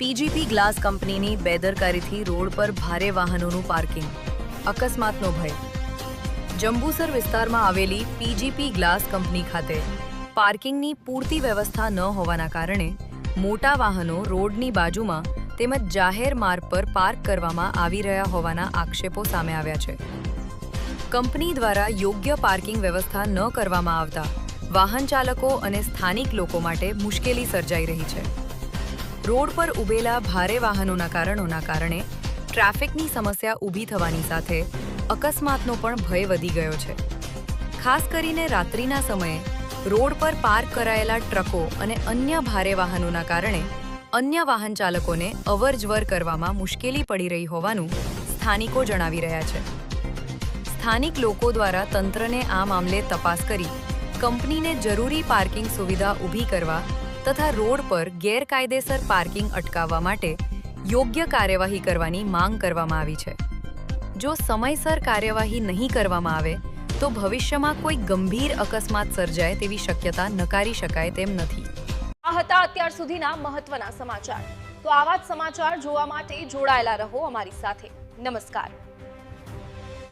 PGP glass કંપનીની બેદરકારીથી road પર ભારે વાહનોનું પાર્કિંગ, અકસ્માતનો ભય। જંબુસર વિસ્તારમાં આવેલી પીજીપી ગ્લાસ કંપની ખાતે પાર્કિંગની પૂરતી વ્યવસ્થા ન હોવાના કારણે મોટા વાહનો રોડની બાજુમાં તેમજ જાહેર માર્ગ પર પાર્ક કરવામાં આવી રહ્યા હોવાના આક્ષેપો સામે આવ્યા છે। કંપની દ્વારા યોગ્ય પાર્કિંગ વ્યવસ્થા ન કરવામાં આવતા વાહન ચાલકો અને સ્થાનિક લોકો માટે મુશ્કેલી સર્જાઈ રહી છે। રોડ પર ઊભેલા ભારે વાહનોના કારણે ટ્રાફિકની સમસ્યા ઊભી થવાની સાથે અકસ્માતનો પણ ભય વધી ગયો છે। ખાસ કરીને રાત્રિના સમયે રોડ પર પાર્ક કરાયેલા ટ્રકો અને અન્ય ભારે વાહનોના કારણે અન્ય વાહન ચાલકોને અવરજવર કરવામાં મુશ્કેલી પડી રહી હોવાનું સ્થાનિકો જણાવી રહ્યા છે। સ્થાનિક લોકો દ્વારા તંત્રને આ મામલે તપાસ કરી કંપનીને જરૂરી પાર્કિંગ સુવિધા ઊભી કરવા તથા રોડ પર ગેરકાયદેસર પાર્કિંગ અટકાવવા માટે યોગ્ય કાર્યવાહી કરવાની માંગ કરવામાં આવી છે। જો સમયસર કાર્યવાહી નહીં કરવામાં આવે તો ભવિષ્યમાં કોઈ ગંભીર અકસ્માત સર્જાય તેવી શક્યતા નકારી શકાય તેમ નથી। આ હતા અત્યાર સુધીના મહત્વના સમાચાર। તો આવા જ સમાચાર જોવા માટે જોડાયેલા રહો અમારી સાથે। નમસ્કાર।